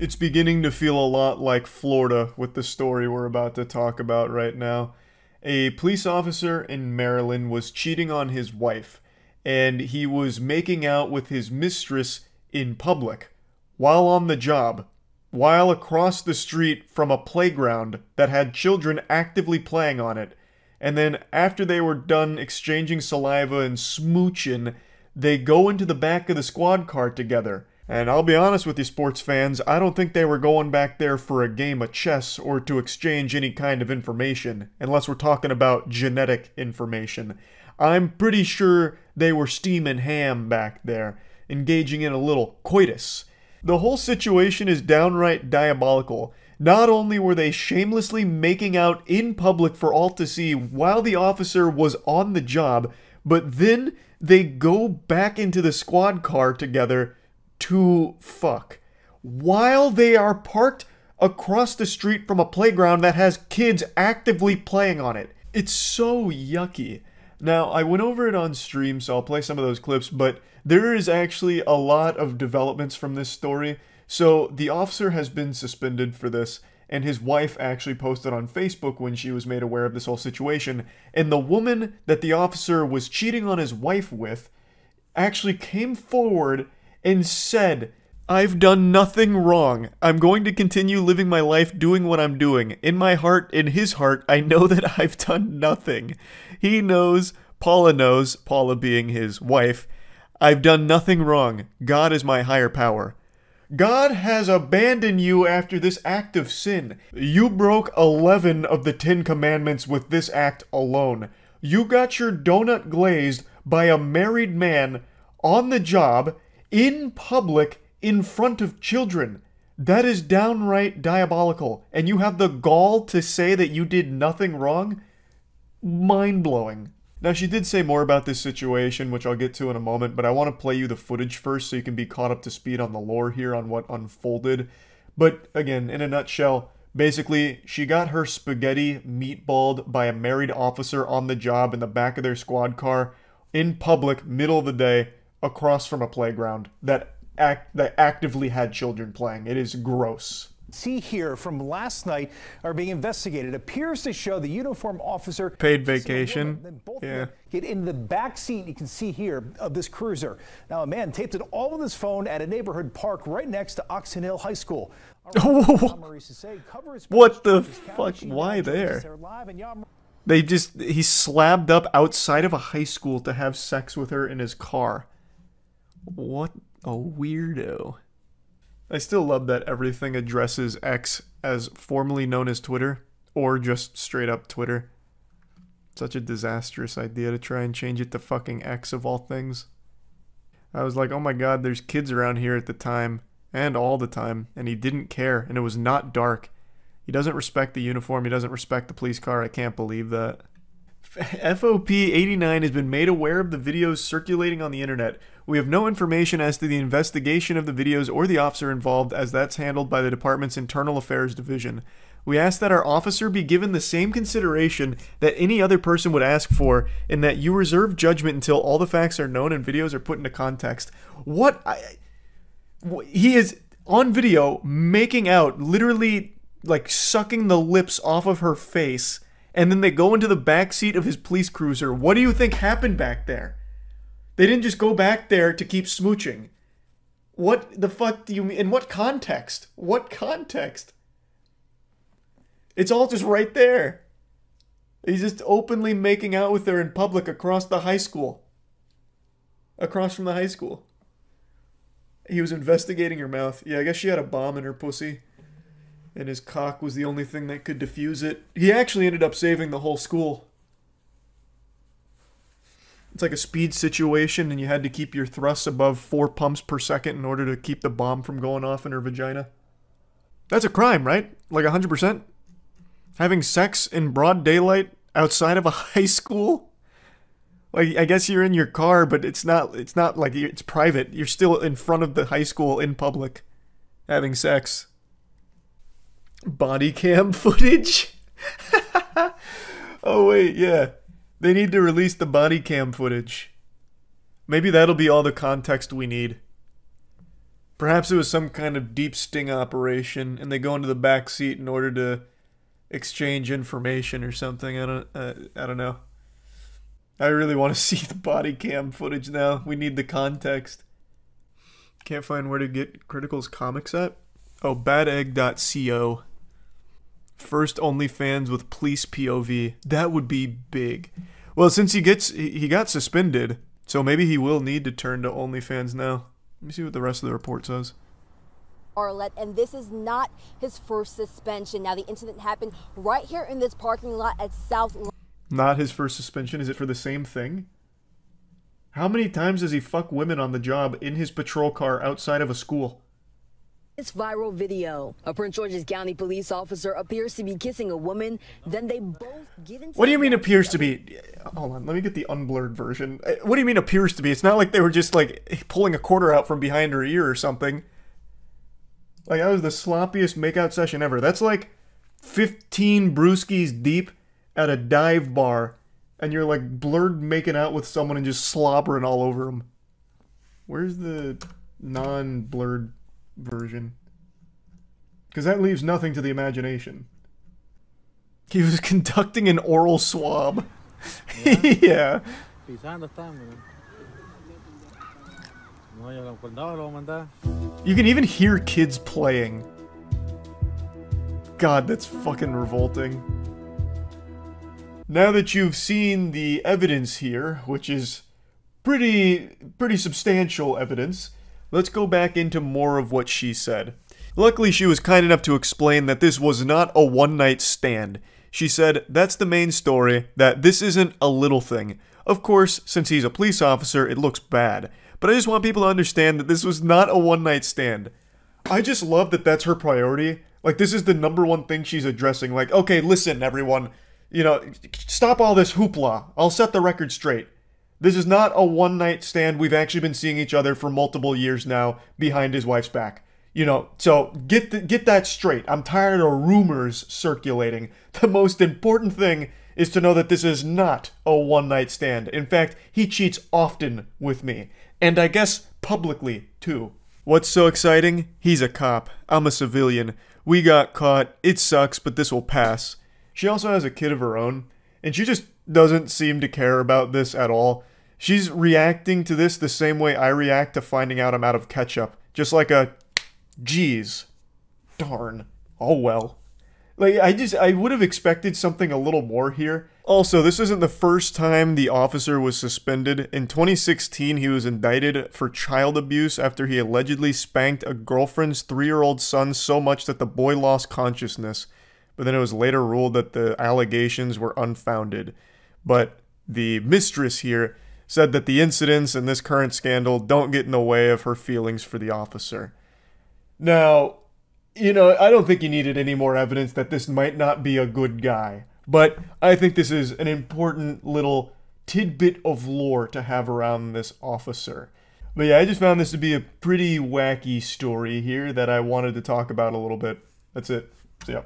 It's beginning to feel a lot like Florida with the story we're about to talk about right now. A police officer in Maryland was cheating on his wife, and he was making out with his mistress in public while on the job, while across the street from a playground that had children actively playing on it. And then after they were done exchanging saliva and smooching, they go into the back of the squad car together. And I'll be honest with you, sports fans, I don't think they were going back there for a game of chess or to exchange any kind of information, unless we're talking about genetic information. I'm pretty sure they were steaming ham back there, engaging in a little coitus. The whole situation is downright diabolical. Not only were they shamelessly making out in public for all to see while the officer was on the job, but then they go back into the squad car together to fuck while they are parked across the street from a playground that has kids actively playing on it. It's so yucky. Now, I went over it on stream, so I'll play some of those clips, but there is actually a lot of developments from this story. So the officer has been suspended for this, and his wife actually posted on Facebook when she was made aware of this whole situation, and the woman that the officer was cheating on his wife with actually came forward and said, "I've done nothing wrong. I'm going to continue living my life doing what I'm doing. In my heart, in his heart, I know that I've done nothing." He knows, Paula being his wife, "I've done nothing wrong. God is my higher power." God has abandoned you after this act of sin. You broke 11 of the 10 commandments with this act alone. You got your donut glazed by a married man on the job, in public, in front of children. That is downright diabolical. And you have the gall to say that you did nothing wrong? Mind-blowing. Now, she did say more about this situation, which I'll get to in a moment, but I want to play you the footage first so you can be caught up to speed on the lore here on what unfolded. But, again, in a nutshell, basically, she got her spaghetti meatballed by a married officer on the job in the back of their squad car, in public, middle of the day, across from a playground that actively had children playing. It is gross. See here from last night are being investigated. Appears to show the uniformed officer paid vacation. Yeah. Get in the back seat, you can see here, of this cruiser. Now, a man taped it all on his phone at a neighborhood park right next to Oxon Hill High School. What the fuck? Why there? He slabbed up outside of a high school to have sex with her in his car. What a weirdo. I still love that everything addresses X as formerly known as Twitter, or just straight up Twitter. Such a disastrous idea to try and change it to fucking X of all things. I was like, oh my god, there's kids around here at the time, and all the time, and he didn't care, and it was not dark. He doesn't respect the uniform, he doesn't respect the police car, I can't believe that. FOP89 has been made aware of the videos circulating on the internet. We have no information as to the investigation of the videos or the officer involved, as that's handled by the department's Internal Affairs Division. We ask that our officer be given the same consideration that any other person would ask for, and that you reserve judgment until all the facts are known and videos are put into context. He is on video making out, literally like sucking the lips off of her face, and then they go into the back seat of his police cruiser. What do you think happened back there? They didn't just go back there to keep smooching. What the fuck do you mean? In what context? What context? It's all just right there. He's just openly making out with her in public across the high school. Across from the high school. He was investigating her mouth. Yeah, I guess she had a bomb in her pussy. And his cock was the only thing that could defuse it. He actually ended up saving the whole school. It's like a speed situation, and you had to keep your thrusts above 4 pumps per second in order to keep the bomb from going off in her vagina. That's a crime, right? Like 100%? Having sex in broad daylight outside of a high school? Like, I guess you're in your car, but it's not like it's private. You're still in front of the high school in public having sex. Body cam footage? Oh wait, yeah. They need to release the body cam footage. Maybe that'll be all the context we need. Perhaps it was some kind of deep sting operation, and they go into the back seat in order to exchange information or something. I don't know. I really want to see the body cam footage now. We need the context. Can't find where to get Critical's comics at. Oh, badegg.co. First OnlyFans with police POV. That would be big. Well, since he got suspended, so maybe he will need to turn to OnlyFans now. Let me see what the rest of the report says. Arlette, and this is not his first suspension. Now, the incident happened right here in this parking lot at South. Not his first suspension? Is it for the same thing? How many times does he fuck women on the job in his patrol car outside of a school? This viral video. A Prince George's County police officer appears to be kissing a woman. Then they both get into. What do you mean appears to be? Hold on, let me get the unblurred version. What do you mean appears to be? It's not like they were just like pulling a quarter out from behind her ear or something. Like, that was the sloppiest makeout session ever. That's like 15 brewskis deep at a dive bar, and you're like blurred making out with someone and just slobbering all over them. Where's the non-blurred version? Because that leaves nothing to the imagination. He was conducting an oral swab. Yeah. You can even hear kids playing. God, that's fucking revolting. Now that you've seen the evidence here, which is pretty substantial evidence, let's go back into more of what she said. Luckily, she was kind enough to explain that this was not a one-night stand. She said, that's the main story, that this isn't a little thing. Of course, since he's a police officer, it looks bad. But I just want people to understand that this was not a one-night stand. I just love that that's her priority. Like, this is the #1 thing she's addressing. Like, okay, listen, everyone. You know, stop all this hoopla. I'll set the record straight. This is not a one-night stand. We've actually been seeing each other for multiple years now behind his wife's back. You know, so get that straight. I'm tired of rumors circulating. The most important thing is to know that this is not a one-night stand. In fact, he cheats often with me. And I guess publicly, too. What's so exciting? He's a cop. I'm a civilian. We got caught. It sucks, but this will pass. She also has a kid of her own, and she just doesn't seem to care about this at all. She's reacting to this the same way I react to finding out I'm out of ketchup. Just like a, geez, darn, oh well. Like, I would have expected something a little more here. Also, this isn't the first time the officer was suspended. In 2016, he was indicted for child abuse after he allegedly spanked a girlfriend's 3-year-old son so much that the boy lost consciousness. But then it was later ruled that the allegations were unfounded. But the mistress here said that the incidents in this current scandal don't get in the way of her feelings for the officer. Now, you know, I don't think you needed any more evidence that this might not be a good guy. But I think this is an important little tidbit of lore to have around this officer. But yeah, I just found this to be a pretty wacky story here that I wanted to talk about a little bit. That's it. So, yeah.